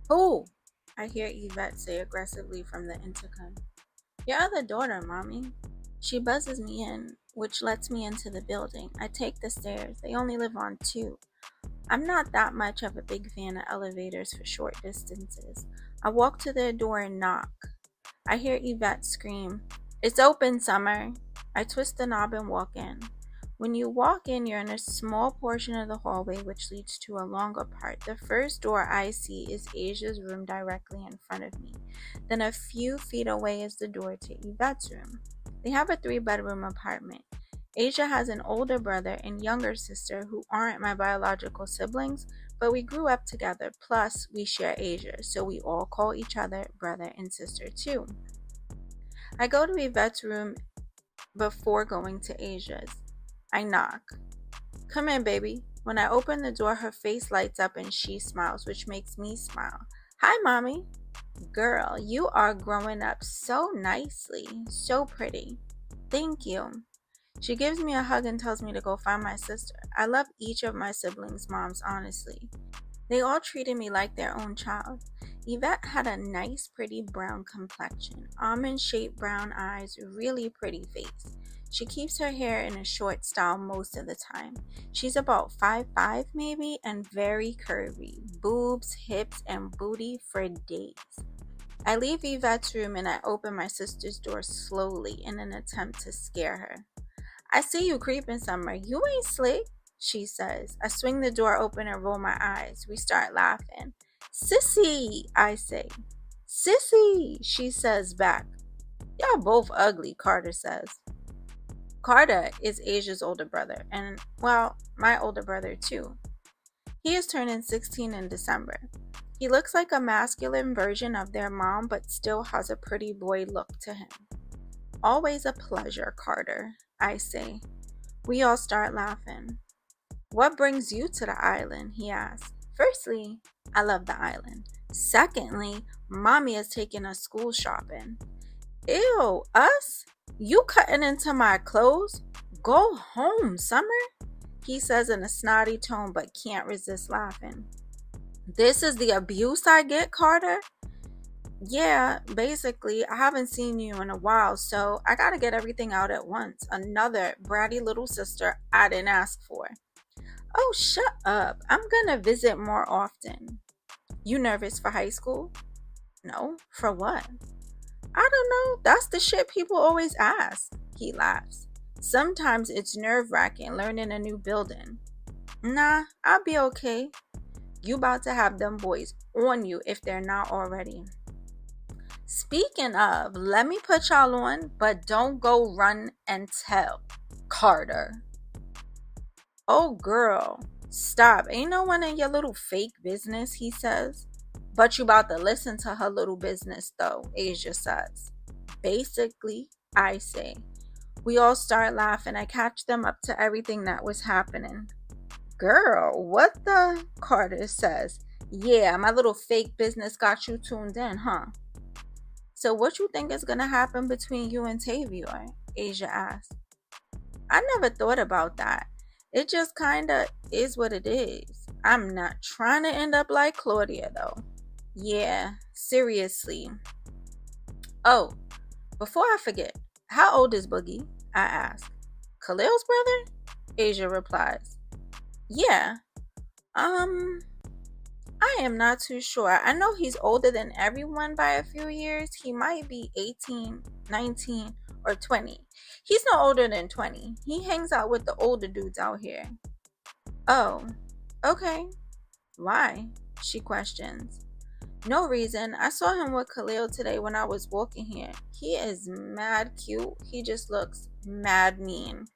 Oh, I hear Yvette say aggressively from the intercom. Your other daughter, Mommy. She buzzes me in, which lets me into the building. I take the stairs. They only live on two. I'm not that much of a big fan of elevators for short distances. I walk to their door and knock. I hear Yvette scream, "It's open, Summer!" I twist the knob and walk in. When you walk in, you're in a small portion of the hallway which leads to a longer part. The first door I see is Asia's room directly in front of me. Then a few feet away is the door to Yvette's room. They have a three-bedroom apartment. Asia has an older brother and younger sister who aren't my biological siblings, but we grew up together. Plus, we share Asia, so we all call each other brother and sister too. I go to Yvette's room before going to Asia's. I knock. "Come in, baby." When I open the door, her face lights up and she smiles, which makes me smile. "Hi, Mommy." "Girl, you are growing up so nicely. So pretty." "Thank you." She gives me a hug and tells me to go find my sister. I love each of my siblings' moms, honestly. They all treated me like their own child. Yvette had a nice, pretty brown complexion, almond shaped brown eyes, really pretty face. She keeps her hair in a short style most of the time. She's about 5'5" maybe, and very curvy. Boobs, hips, and booty for days. I leave Yvette's room and I open my sister's door slowly in an attempt to scare her. "I see you creeping, Summer. You ain't slick," she says. I swing the door open and roll my eyes. We start laughing. "Sissy," I say. "Sissy," she says back. "Y'all both ugly," Carter says. Carter is Asia's older brother, and, well, my older brother too. He is turning 16 in December. He looks like a masculine version of their mom, but still has a pretty boy look to him. "Always a pleasure, Carter," I say. We all start laughing. "What brings you to the island?" he asks. "Firstly, I love the island. Secondly, Mommy is taking us school shopping." "Ew, us? You cutting into my clothes? Go home, Summer," he says in a snotty tone but can't resist laughing. "This is the abuse I get, Carter?" "Yeah, basically, I haven't seen you in a while, so I gotta get everything out at once. Another bratty little sister I didn't ask for." "Oh, shut up. I'm gonna visit more often." "You nervous for high school?" "No, for what?" "I don't know. That's the shit people always ask." He laughs. "Sometimes it's nerve-wracking learning a new building." "Nah, I'll be okay." "You about to have them boys on you if they're not already." "Speaking of, let me put y'all on, but don't go run and tell, Carter." "Oh, girl, stop. Ain't no one in your little fake business," he says. "But you about to listen to her little business, though," Asia says. "Basically," I say. We all start laughing. I catch them up to everything that was happening. "Girl, what the?" Carter says. "Yeah, my little fake business got you tuned in, huh?" "So what you think is gonna happen between you and Tavior?" Asia asks. "I never thought about that. It just kinda is what it is. I'm not trying to end up like Claudia, though." "Yeah, seriously." "Oh, before I forget, how old is Boogie?" I ask. "Khalil's brother?" Asia replies. "Yeah, um, I am not too sure. I know he's older than everyone by a few years. He might be 18, 19, or 20. He's no older than 20. He hangs out with the older dudes out here." "Oh, okay. Why?" she questions. "No reason. I saw him with Khalil today when I was walking here. He is mad cute. He just looks mad mean."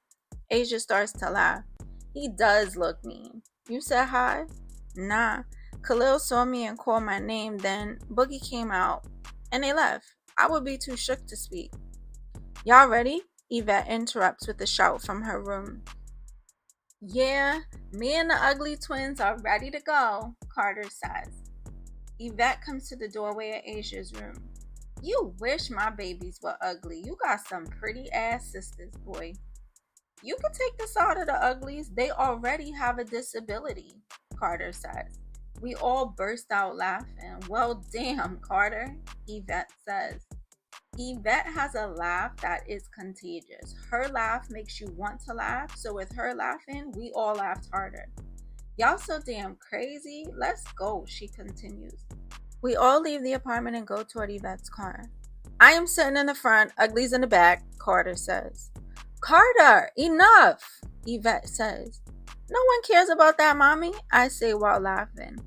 Asia starts to laugh. "He does look mean. You said hi?" "Nah. Khalil saw me and called my name, then Boogie came out, and they left. I would be too shook to speak." "Y'all ready?" Yvette interrupts with a shout from her room. "Yeah, me and the ugly twins are ready to go," Carter says. Yvette comes to the doorway of Asia's room. "You wish my babies were ugly. You got some pretty ass sisters, boy." "You can take this out of the uglies. They already have a disability," Carter says. We all burst out laughing. Well, damn, Carter, Yvette says. Yvette has a laugh that is contagious. Her laugh makes you want to laugh, so with her laughing, we all laughed harder. Y'all so damn crazy. Let's go, she continues. We all leave the apartment and go toward Yvette's car. I am sitting in the front, Ugly's in the back, Carter says. Carter, enough, Yvette says. No one cares about that, Mommy, I say while laughing.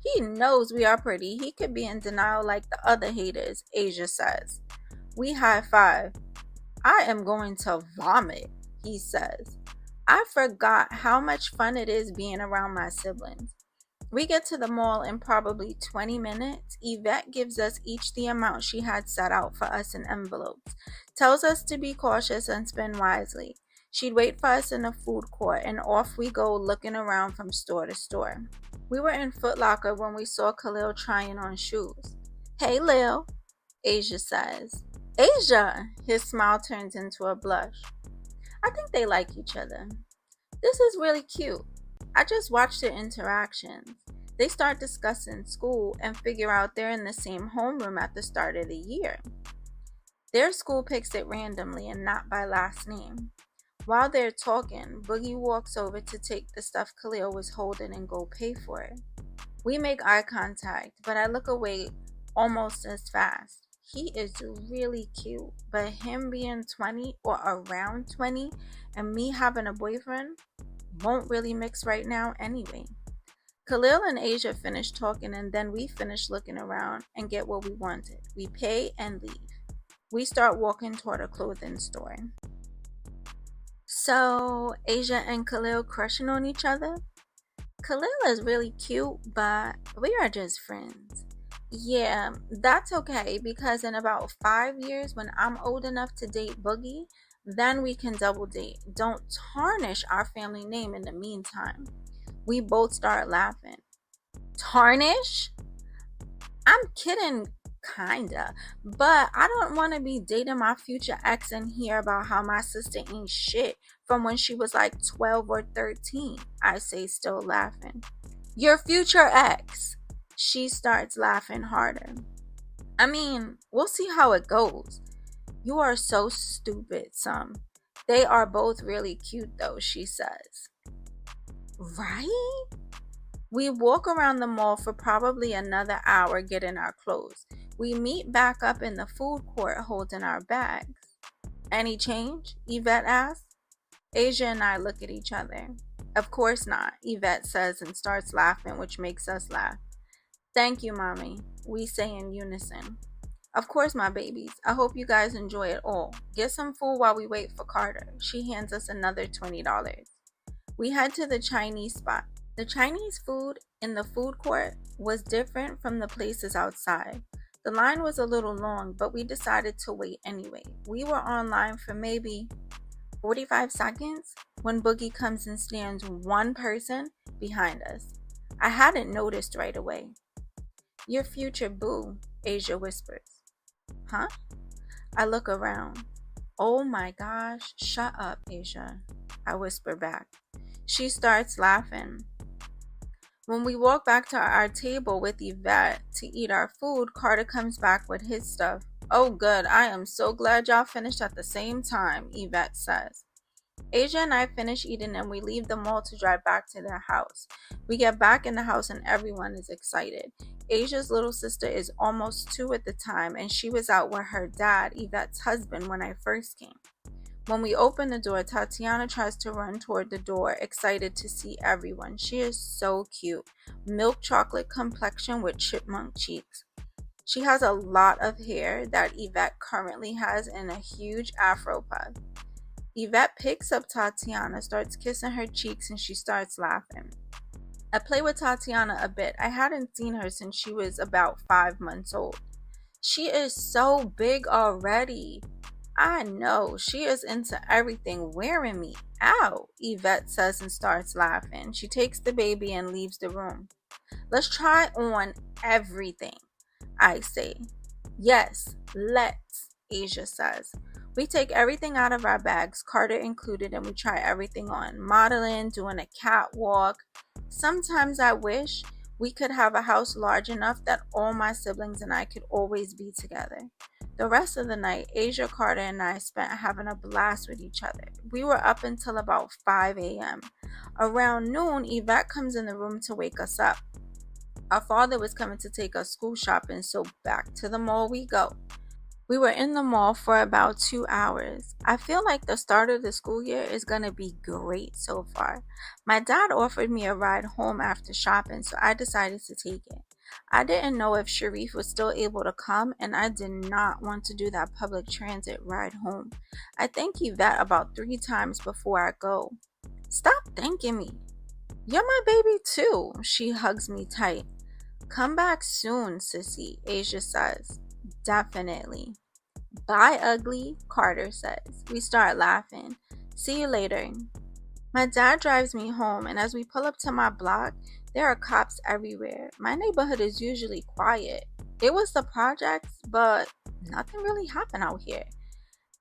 He knows we are pretty. He could be in denial like the other haters, Asia says. We high five. I am going to vomit, he says. I forgot how much fun it is being around my siblings. We get to the mall in probably 20 minutes. Yvette gives us each the amount she had set out for us in envelopes, tells us to be cautious and spend wisely. She'd wait for us in the food court, and off we go looking around from store to store. We were in Foot Locker when we saw Khalil trying on shoes. Hey, Lil, Asia says. Asia! His smile turns into a blush. I think they like each other. This is really cute. I just watched their interactions. They start discussing school and figure out they're in the same homeroom at the start of the year. Their school picks it randomly and not by last name. While they're talking, Boogie walks over to take the stuff Khalil was holding and go pay for it. We make eye contact, but I look away almost as fast. He is really cute, but him being 20 or around 20 and me having a boyfriend won't really mix right now anyway. Khalil and Asia finish talking and then we finish looking around and get what we wanted. We pay and leave. We start walking toward a clothing store. So, Asia and Khalil crushing on each other? Khalil is really cute, but we are just friends. Yeah, that's okay because in about 5 years, when I'm old enough to date Boogie, then we can double date. Don't tarnish our family name in the meantime. We both start laughing. Tarnish? I'm kidding, kinda. But I don't want to be dating my future ex and hear about how my sister ain't shit from when she was like 12 or 13, I say, still laughing. Your future ex. She starts laughing harder. I mean, we'll see how it goes. You are so stupid, some. They are both really cute though, she says. Right? We walk around the mall for probably another hour getting our clothes. We meet back up in the food court holding our bags. Any change? Yvette asks. Asia and I look at each other. Of course not, Yvette says and starts laughing, which makes us laugh. Thank you, Mommy, we say in unison. Of course, my babies. I hope you guys enjoy it all. Get some food while we wait for Carter. She hands us another $20. We head to the Chinese spot. The Chinese food in the food court was different from the places outside. The line was a little long, but we decided to wait anyway. We were online for maybe 45 seconds when Boogie comes and stands one person behind us. I hadn't noticed right away. Your future boo, Asia whispers. Huh? I look around. Oh my gosh, shut up, Asia, I whisper back. She starts laughing. When we walk back to our table with Yvette to eat our food, Carter comes back with his stuff. Oh good, I am so glad y'all finished at the same time, Yvette says. Asia and I finish eating and we leave the mall to drive back to their house. We get back in the house and everyone is excited. Asia's little sister is almost 2 at the time and she was out with her dad, Yvette's husband, when I first came. When we open the door, Tatiana tries to run toward the door, excited to see everyone. She is so cute. Milk chocolate complexion with chipmunk cheeks. She has a lot of hair that Yvette currently has in a huge afro puff. Yvette picks up Tatiana, starts kissing her cheeks, and she starts laughing. I play with Tatiana a bit. I hadn't seen her since she was about 5 months old. She is so big already. I know, she is into everything wearing me out, Yvette says and starts laughing. She takes the baby and leaves the room. Let's try on everything, I say. Yes, let's, Asia says. We take everything out of our bags, Carter included, and we try everything on. Modeling, doing a catwalk. Sometimes I wish We could have a house large enough that all my siblings and I could always be together. The rest of the night, Asia, Carter, and I spent having a blast with each other. We were up until about 5 a.m. Around noon, Yvette comes in the room to wake us up. Our father was coming to take us school shopping, so back to the mall we go. We were in the mall for about 2 hours. I feel like the start of the school year is going to be great so far. My dad offered me a ride home after shopping, so I decided to take it. I didn't know if Sharif was still able to come, and I did not want to do that public transit ride home. I thank Yvette about 3 times before I go. Stop thanking me. You're my baby too. She hugs me tight. Come back soon, sissy, Asia says. Definitely. Bye, ugly, Carter says. We start laughing. See you later. My dad drives me home, and as we pull up to my block, there are cops everywhere. My neighborhood is usually quiet. It was the projects, but nothing really happened out here.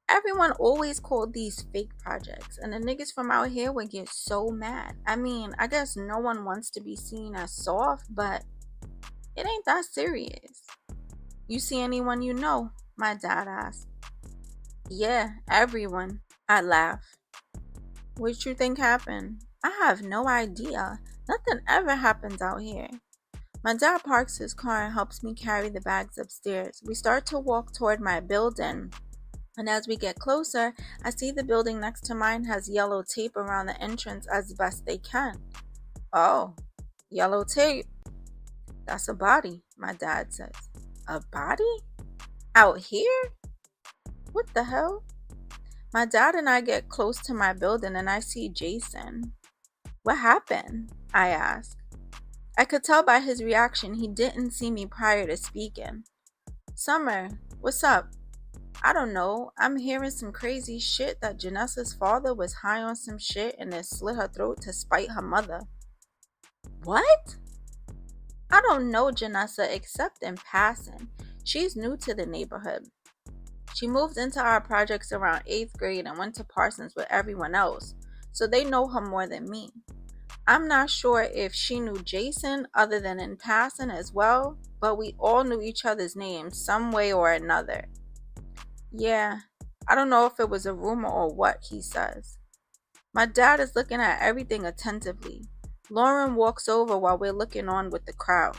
Everyone always called these fake projects, and the niggas from out here would get so mad. I mean, I guess no one wants to be seen as soft, but it ain't that serious. You see anyone you know? My dad asked. Yeah, everyone. I laugh. What you think happened? I have no idea. Nothing ever happens out here. My dad parks his car and helps me carry the bags upstairs. We start to walk toward my building. And as we get closer, I see the building next to mine has yellow tape around the entrance as best they can. Oh, yellow tape. That's a body, my dad says. A body? Out here? What the hell? My dad and I get close to my building and I see Jason. What happened? I ask. I could tell by his reaction he didn't see me prior to speaking. Summer, what's up? I don't know. I'm hearing some crazy shit that Janessa's father was high on some shit and then slit her throat to spite her mother. What? I don't know Janessa except in passing. She's new to the neighborhood. She moved into our projects around 8th grade and went to Parsons with everyone else, so they know her more than me. I'm not sure if she knew Jason other than in passing as well, but we all knew each other's names some way or another. Yeah, I don't know if it was a rumor or what, he says. My dad is looking at everything attentively. Lauren walks over while we're looking on with the crowd.